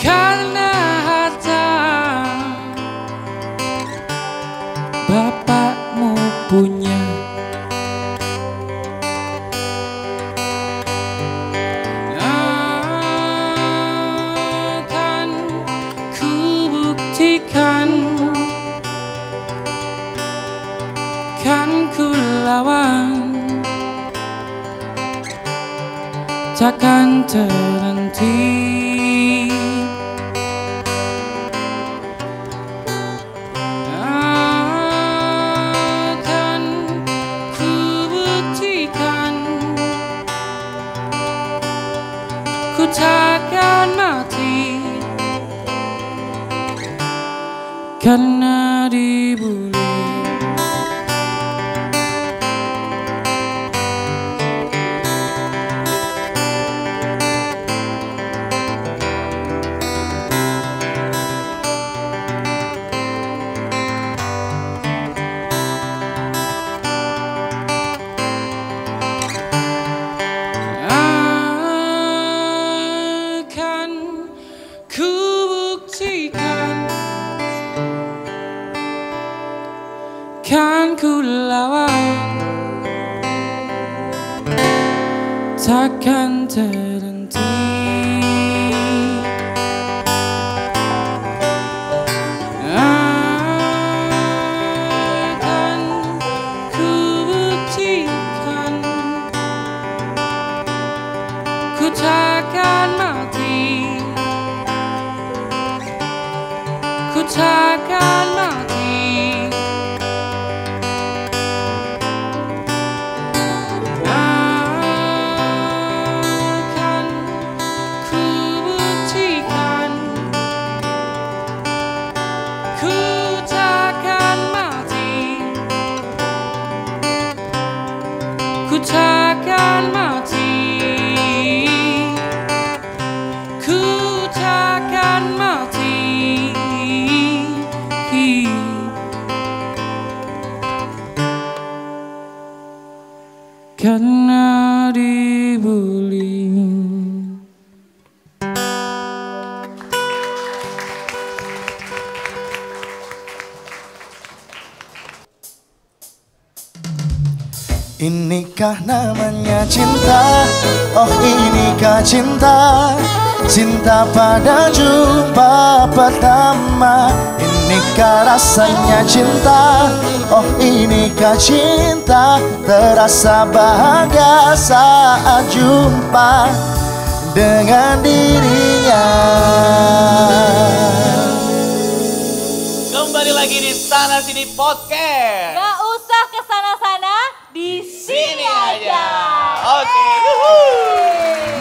karena harta bapakmu punya. Akan ku buktikan, kan ku lawan, takkan terhenti. Akan ku buktikan, ku takkan mati. Karena dibuli. Akan ku buktikan, kan ku lawan, takkan terhenti. Akan ku buktikan, ku takkan mati, ku takkan mati. Akan ku buktikan, ku takkan mati, ku takkan mati, ku takkan mati. Karena dibuli. Inikah namanya cinta? Oh inikah cinta? Cinta pada jumpa pertama. Inikah rasanya cinta? Oh inikah cinta? Terasa bahagia saat jumpa. dengan dirinya. Kembali lagi di Sana Sini Podcast. Gak usah kesana-sana, di sini aja. Oke.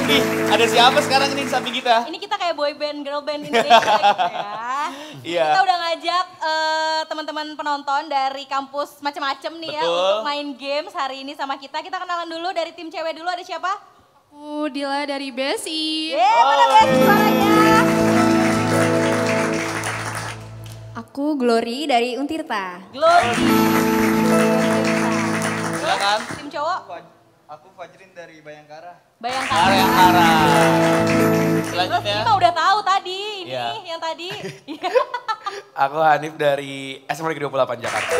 Nih, ada siapa sekarang ini di samping kita? Ini kita kayak boy band, girl band Indonesia gitu ya. Iya. Kita udah ngajak teman-teman penonton dari kampus macam-macam nih ya Betul. untuk main games hari ini sama kita. Kita kenalan dulu dari tim cewek dulu, ada siapa? Dila dari BSI. Mana guys suaranya? Aku Glory dari Untirta. Glory. Silakan. Tim cowok? Aku Fajrin dari Bayangkara. Bayangkara. Bayangkara. Terus Selanjutnya. ini mah udah tahu tadi, ini Iya. yang tadi. Iya. Aku Hanif dari SMA Negeri 28 Jakarta.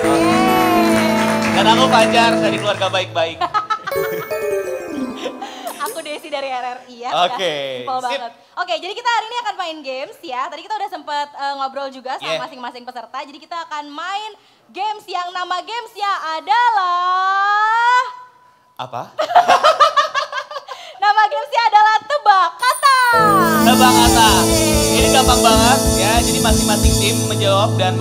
Dan aku Fajar dari keluarga baik-baik. Aku Desi dari RRI ya. Oke, Simpel sip. banget. Oke, jadi kita hari ini akan main games ya. Tadi kita udah sempet ngobrol juga sama Yeah. masing-masing peserta. Jadi kita akan main games yang nama gamesnya adalah... Apa? Nama gamesnya adalah tebak kata. Tebak kata. Ini gampang banget ya. Jadi masing-masing tim menjawab dan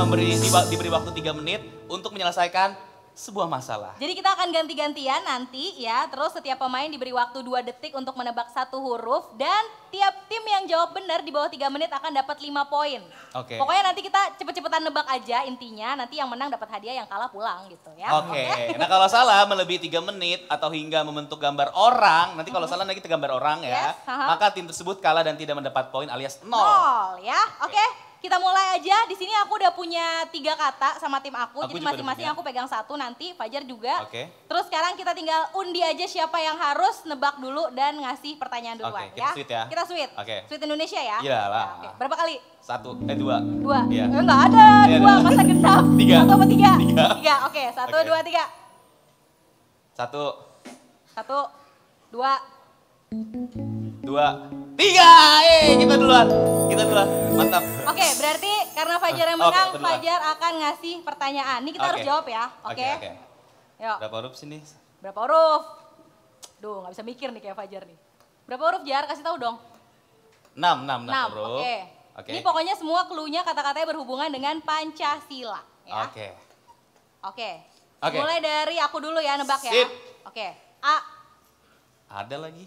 diberi waktu 3 menit untuk menyelesaikan sebuah masalah. Jadi kita akan ganti-gantian nanti ya. Terus setiap pemain diberi waktu 2 detik untuk menebak 1 huruf. Dan tiap tim yang jawab benar di bawah 3 menit akan dapat 5 poin. Oke. Pokoknya nanti kita cepet-cepetan nebak aja intinya. Nanti yang menang dapat hadiah, yang kalah pulang gitu ya. Oke. Nah kalau salah melebihi 3 menit atau hingga membentuk gambar orang. Nanti kalau salah lagi kita gambar orang ya. Yes, aha. Maka tim tersebut kalah dan tidak mendapat poin alias 0. Nol ya. Oke. Kita mulai aja. Di sini aku udah punya 3 kata sama tim aku. Aku Jadi juga masing-masing udah aku pegang 1 nanti. Fajar juga. Oke. Terus sekarang kita tinggal undi aja siapa yang harus nebak dulu dan ngasih pertanyaan duluan Oke, kita ya. sweet ya. Kita sweet. Oke. Sweet Indonesia ya. Iya lah. Ya, oke. Berapa kali? 1, 2. 2. Iya. Enggak ada. Iya, 2 ada. masa genap. 3. 1 apa 3? 3. 3. Oke. 1, Oke. 2, 3. 1, 1, 2. 2, 3. Kita duluan. Kita duluan. Mantap. Oke, berarti karena Fajar yang Oke, menang, aku duluan. Fajar akan ngasih pertanyaan. Ini kita Oke. harus jawab ya. Oke. Oke. Yuk. Berapa huruf sini? Berapa huruf? Duh, nggak bisa mikir nih kayak Fajar nih. Berapa huruf Jar? Kasih tahu dong. 6 6. huruf. Oke. Oke. Ini pokoknya semua clue-nya kata-katanya berhubungan dengan Pancasila. Ya. Oke. Oke. Oke. Mulai dari aku dulu ya nebak ya. Sip. Oke. A. Ada lagi.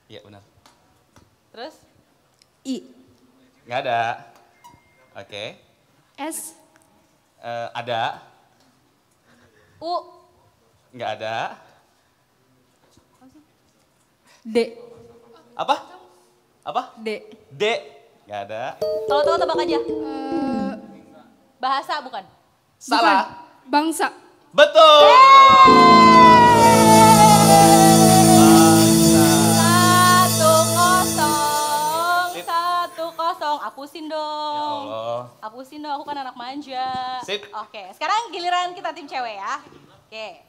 Iya benar. Terus? I. Nggak ada. Oke. S. Ada. U. Nggak ada. D. Apa? Apa? D. D. Nggak ada. Kalau tahu tebak aja. Bahasa bukan? Salah. Bangsa. Betul. Satu kosong. Sip. 1-0. Hapusin Ya dong. Allah. Hapusin dong, aku kan anak manja. Sip. Oke, sekarang giliran kita tim cewek ya. Oke.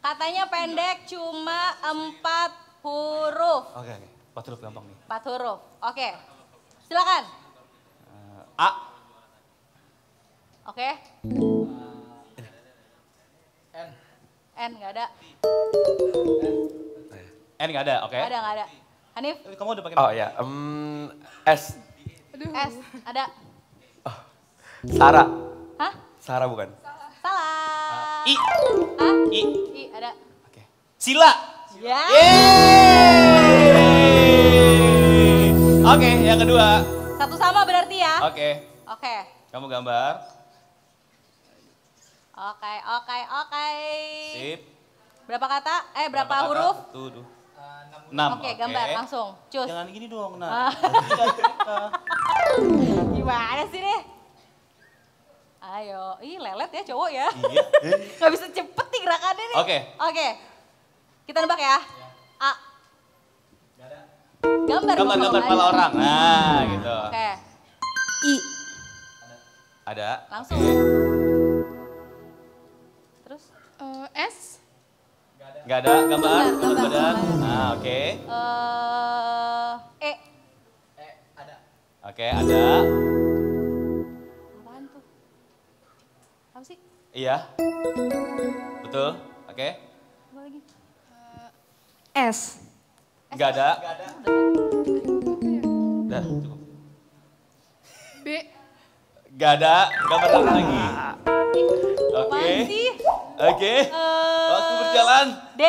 Katanya pendek cuma 4 huruf. Oke. 4 huruf gampang nih. 4 huruf. Oke. Silakan. A. Oke. N nggak ada. N nggak ada. Oke. Nggak ada. Hanif, Kamu udah pakai Oh ya, S. S, ada. Sarah. Hah? Sarah bukan? Salah. I. Hah? I. I, ada. Oke. Sila. Ya. Yeay. Oke, yang kedua. Satu sama berarti ya. Oke. Oke. Kamu gambar. Oke. Sip. Berapa kata? Berapa kata? huruf? 1, 2, 6. Oke, gambar langsung. Cus. Jangan gini dong, Ah. Gimana sih deh? Ayo, ih lelet ya cowok ya. Iya. Gak bisa cepet nih gerakannya nih. Oke. Oke. Kita nebak ya. A. Gambar dong, Gambar kalau kepala ada. orang. Nah, gitu. Oke, I. Ada. langsung. Oke. Terus? S. Nggak ada gambar, Gambar. badan. Nah, oke. E. Oke, ada. Apaan tuh? Apa sih? Iya. Betul. Oke. Apa lagi? S. Nggak ada. Udah, cukup. B. Nggak ada, gambar lagi. Oke. Apaan sih? Oke. Waktu berjalan. D.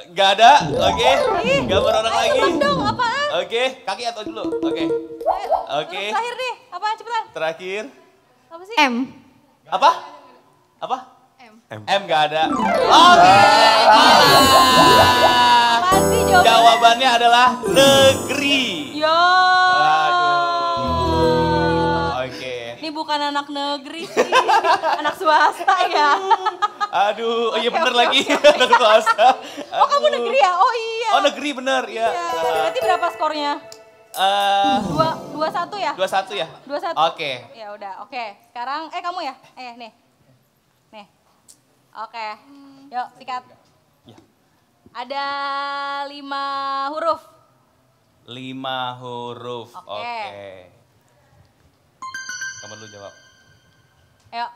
Nggak ada. Oke. Gambar orang Ayo lagi. tebak dong, apaan? Oke, kaki atau dulu. Oke. Oke. Terakhir deh, apaan cepetan? Terakhir. Apa sih? M. Apa? Apa? M. M nggak ada. Oke. Apaan sih jawabannya? Jawabannya adalah negeri. Yo. Aduh. Oke. Ini bukan anak negeri sih, anak swasta ya. Aduh, oh iya bener lagi. Anak swasta. Oh kamu negeri ya? Oh iya. Oh negeri bener ya. Iya. Berarti berapa skornya? 21 ya? 21 ya? 21. Oke. Ya udah, oke. Sekarang kamu ya? Nih. Nih. Oke. Yuk, sikat. Ya. Ada 5 huruf. 5 huruf. Oke. Oke. Kamu dulu jawab. Ayo.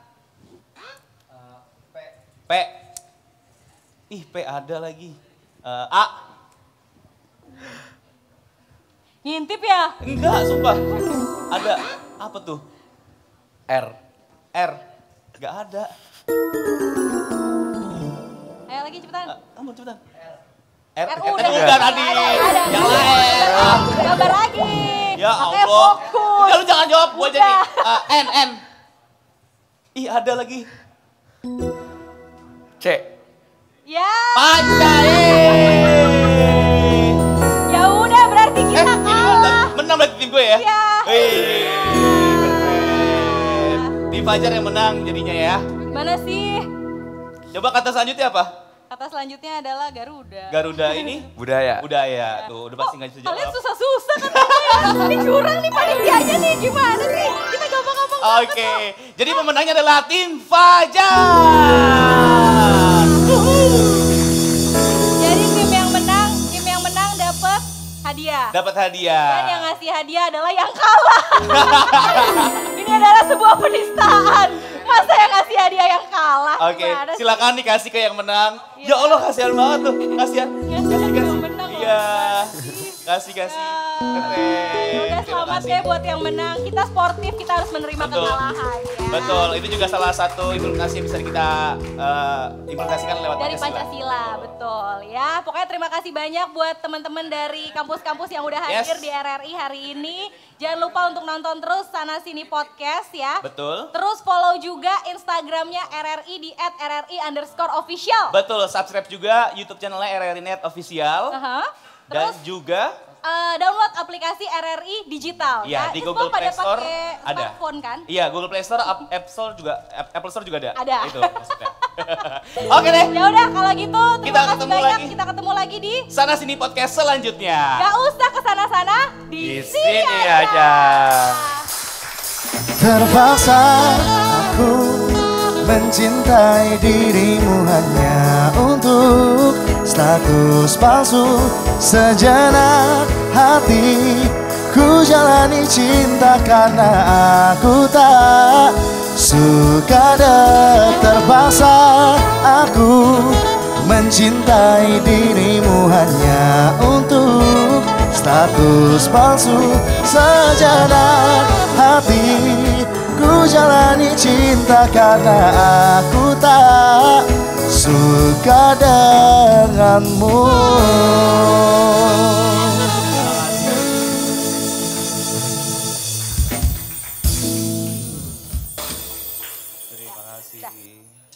P. Ih, P ada lagi. A. Ngintip ya? Enggak, sumpah. Ada. Apa tuh? R. R. Enggak ada. Ayo lagi cepetan. Kamu cepetan. R. R Udah tadi. Ada. Yang lain. Gambar lagi. Ya Oke, Allah. fokus. Udah lu jangan jawab, gua aja nih. Udah. N. Ih, ada lagi. C. Ya. Pancai. Ya udah berarti kita kalah. Menang berarti tim gue ya? Iya. Wih, keren. Tim Fajar yang menang jadinya ya. Gimana sih? Coba kata selanjutnya apa? Kata selanjutnya adalah Garuda. Garuda ini? Budaya. Budaya. Tuh, udah pasti nggak bisa Kalian jawab. susah-susah katanya ya. Ini curang nih panitianya nih. Gimana sih? Kita gampang-gampang banget Oke, kok. jadi pemenangnya adalah tim Fajar. Jadi tim yang menang dapat hadiah. Dapat hadiah. Dan yang ngasih hadiah adalah yang kalah. Ini adalah sebuah penistaan. Masa yang ngasih hadiah yang kalah? Oke, Gimana sih? silakan dikasih ke yang menang. Iya. Ya Allah, kasihan banget tuh. Kasihan. Kasihan yang menang loh. Iya. Kasih. Keren. Ya udah Terima selamat kasih. deh buat yang menang. Kita sportif, kita harus menerima Betul. kekalahan ya. Betul, itu juga salah satu implementasi yang bisa kita implementasikan lewat Dari Pancasila, betul ya. Pokoknya terima kasih banyak buat teman-teman dari kampus-kampus yang udah hadir Yes. di RRI hari ini. Jangan lupa untuk nonton terus Sana Sini Podcast ya. Betul. Terus follow juga Instagramnya RRI di @RRI_official. Betul, subscribe juga YouTube channelnya RRI Net Official. Aha. Dan Terus juga download aplikasi RRI Digital Iya, ya. di Itu Google semua pada Play Store pakai ada. smartphone kan? Iya, Google Play Store, App Store juga, Apple Store juga ada. Ada. Itu maksudnya. Oke deh, Ya udah kalau gitu terima Kita kasih ketemu banyak. lagi. Kita ketemu lagi di sana sini podcast selanjutnya. Gak usah kesana-sana, di sini aja. Terpaksa aku mencintai dirimu hanya untuk status palsu. Sejenak hatiku jalani cinta karena aku tak suka terpaksa aku mencintai dirimu hanya untuk status palsu. Sejenak hatiku jalani cinta karena aku tak suka denganmu.